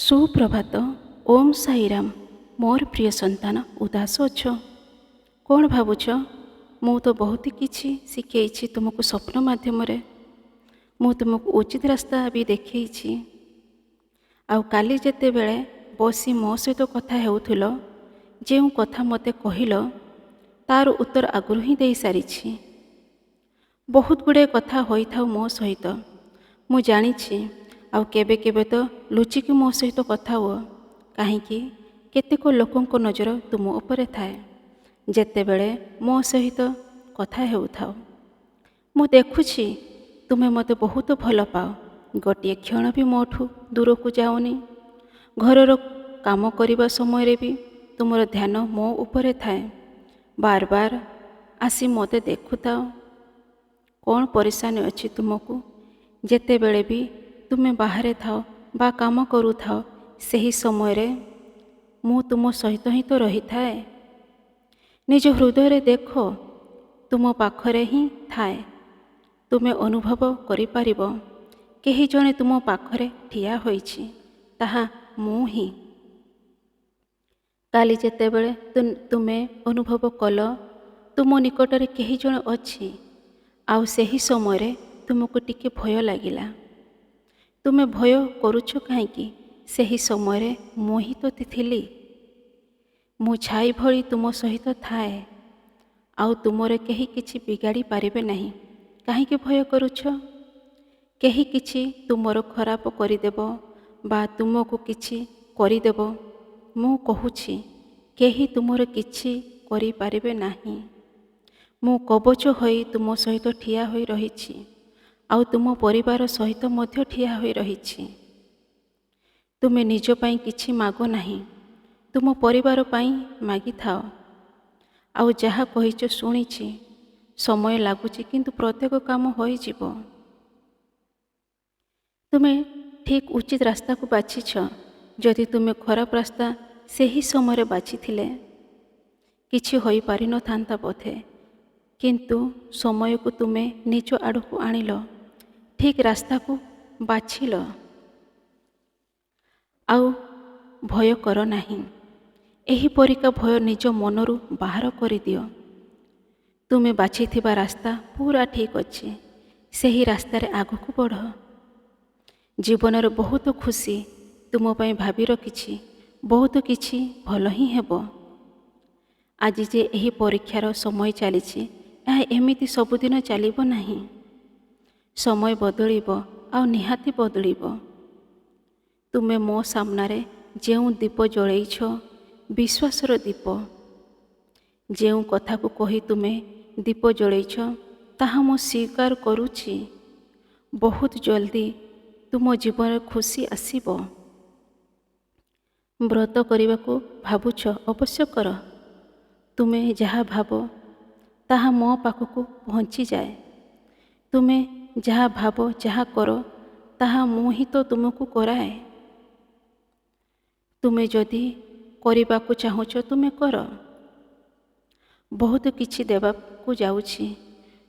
ସୁପ୍ରଭାତ। ଓମ୍ ସାଇରାମ। ମୋର ପ୍ରିୟ ସନ୍ତାନ, ଉଦାସ ଅଛ? କ'ଣ ଭାବୁଛ? ମୁଁ ତ ବହୁତ କିଛି ଶିଖେଇଛି ତୁମକୁ ସ୍ୱପ୍ନ ମାଧ୍ୟମରେ। ମୁଁ ତୁମକୁ ଉଚିତ ରାସ୍ତା ବି ଦେଖେଇଛି। ଆଉ କାଲି ଯେତେବେଳେ ବସି ମୋ ସହିତ କଥା ହେଉଥିଲ, ଯେଉଁ କଥା ମୋତେ କହିଲ ତାର ଉତ୍ତର ଆଗରୁ ହିଁ ଦେଇସାରିଛି। ବହୁତ ଗୁଡ଼ିଏ କଥା ହୋଇଥାଉ ମୋ ସହିତ, ମୁଁ ଜାଣିଛି। ଆଉ କେବେ କେବେ ତ ଲୁଚିକି ମୋ ସହିତ କଥା ହୁଅ, କାହିଁକି କେତେକ ଲୋକଙ୍କ ନଜର ତୁମ ଉପରେ ଥାଏ। ଯେତେବେଳେ ମୋ ସହିତ କଥା ହେଉଥାଉ, ମୁଁ ଦେଖୁଛି ତୁମେ ମୋତେ ବହୁତ ଭଲ ପାଅ। ଗୋଟିଏ କ୍ଷଣ ବି ମୋଠୁ ଦୂରକୁ ଯାଉନି। ଘରର କାମ କରିବା ସମୟରେ ବି ତୁମର ଧ୍ୟାନ ମୋ ଉପରେ ଥାଏ। ବାର ବାର ଆସି ମୋତେ ଦେଖୁଥାଅ। କ'ଣ ପରିଶାନୀ ଅଛି ତୁମକୁ? ଯେତେବେଳେ ବି ତୁମେ ବାହାରେ ଥାଅ ବା କାମ କରୁଥାଅ, ସେହି ସମୟରେ ମୁଁ ତୁମ ସହିତ ହିଁ ତ ରହିଥାଏ। ନିଜ ହୃଦୟରେ ଦେଖ, ତୁମ ପାଖରେ ହିଁ ଥାଏ। ତୁମେ ଅନୁଭବ କରିପାରିବ, କେହି ଜଣେ ତୁମ ପାଖରେ ଠିଆ ହୋଇଛି, ତାହା ମୁଁ ହିଁ। କାଲି ଯେତେବେଳେ ତୁମେ ଅନୁଭବ କଲ ତୁମ ନିକଟରେ କେହି ଜଣେ ଅଛି, ଆଉ ସେହି ସମୟରେ ତୁମକୁ ଟିକେ ଭୟ ଲାଗିଲା। ତୁମେ ଭୟ କରୁଛ କାହିଁକି? ସେହି ସମୟରେ ମୁଁ ହିଁ ତ ଥିଲି। ମୁଁ ଛାଇ ଭଳି ତୁମ ସହିତ ଥାଏ, ଆଉ ତୁମର କେହି କିଛି ବିଗାଡ଼ି ପାରିବେ ନାହିଁ। କାହିଁକି ଭୟ କରୁଛ? କେହି କିଛି ତୁମର ଖରାପ କରିଦେବ ବା ତୁମକୁ କିଛି କରିଦେବ। ମୁଁ କହୁଛି, କେହି ତୁମର କିଛି କରିପାରିବେ ନାହିଁ। ମୁଁ କବଚ ହୋଇ ତୁମ ସହିତ ଠିଆ ହୋଇ ରହିଛି, ଆଉ ତୁମ ପରିବାର ସହିତ ମଧ୍ୟ ଠିଆ ହୋଇ ରହିଛି। ତୁମେ ନିଜ ପାଇଁ କିଛି ମାଗ ନାହିଁ, ତୁମ ପରିବାର ପାଇଁ ମାଗିଥାଅ। ଆଉ ଯାହା କହିଛ ଶୁଣିଛି, ସମୟ ଲାଗୁଛି, କିନ୍ତୁ ପ୍ରତ୍ୟେକ କାମ ହୋଇଯିବ। ତୁମେ ଠିକ୍ ଉଚିତ ରାସ୍ତାକୁ ବାଛିଛ। ଯଦି ତୁମେ ଖରାପ ରାସ୍ତା ସେହି ସମୟରେ ବାଛିଥିଲେ, କିଛି ହୋଇପାରିନଥାନ୍ତା ବୋଧେ। କିନ୍ତୁ ସମୟକୁ ତୁମେ ନିଜ ଆଡ଼କୁ ଆଣିଲ, ଠିକ୍ ରାସ୍ତାକୁ ବାଛିଲ। ଆଉ ଭୟ କର ନାହିଁ। ଏହିପରିକା ଭୟ ନିଜ ମନରୁ ବାହାର କରିଦିଅ। ତୁମେ ବାଛିଥିବା ରାସ୍ତା ପୁରା ଠିକ୍ ଅଛି, ସେହି ରାସ୍ତାରେ ଆଗକୁ ବଢ଼। ଜୀବନରେ ବହୁତ ଖୁସି ତୁମ ପାଇଁ ଭାବି ରଖିଛି। ବହୁତ କିଛି ଭଲ ହିଁ ହେବ। ଆଜି ଯେ ଏହି ପରୀକ୍ଷାର ସମୟ ଚାଲିଛି, ଏହା ଏମିତି ସବୁଦିନ ଚାଲିବ ନାହିଁ। ସମୟ ବଦଳିବ, ଆଉ ନିହାତି ବଦଳିବ। ତୁମେ ମୋ ସାମ୍ନାରେ ଯେଉଁ ଦୀପ ଜଳେଇଛ, ବିଶ୍ୱାସର ଦୀପ, ଯେଉଁ କଥାକୁ କହି ତୁମେ ଦୀପ ଜଳେଇଛ, ତାହା ମୁଁ ସ୍ୱୀକାର କରୁଛି। ବହୁତ ଜଲ୍ଦି ତୁମ ଜୀବନରେ ଖୁସି ଆସିବ। ବ୍ରତ କରିବାକୁ ଭାବୁଛ? ଅବଶ୍ୟ କର। ତୁମେ ଯାହା ଭାବ ତାହା ମୋ ପାଖକୁ ପହଞ୍ଚିଯାଏ। ତୁମେ ଯାହା ଭାବ, ଯାହା କର, ତାହା ମୁଁ ହିଁ ତ ତୁମକୁ କରାଏ। ତୁମେ ଯଦି କରିବାକୁ ଚାହୁଁଛ, ତୁମେ କର। ବହୁତ କିଛି ଦେବାକୁ ଯାଉଛି।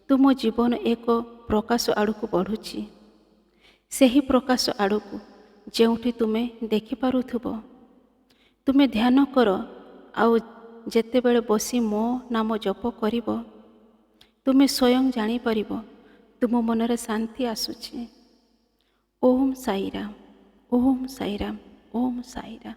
ତୁମ ଜୀବନ ଏକ ପ୍ରକାଶ ଆଡ଼କୁ ବଢ଼ୁଛି, ସେହି ପ୍ରକାଶ ଆଡ଼କୁ ଯେଉଁଠି ତୁମେ ଦେଖିପାରୁଥିବ। ତୁମେ ଧ୍ୟାନ କର, ଆଉ ଯେତେବେଳେ ବସି ମୋ ନାମ ଜପ କରିବ, ତୁମେ ସ୍ୱୟଂ ଜାଣିପାରିବ ତୁମ ମନରେ ଶାନ୍ତି ଆସୁଛି। ଓମ୍ ସାଇରାମ, ଓମ୍ ସାଇରାମ, ଓମ୍ ସାଇରାମ।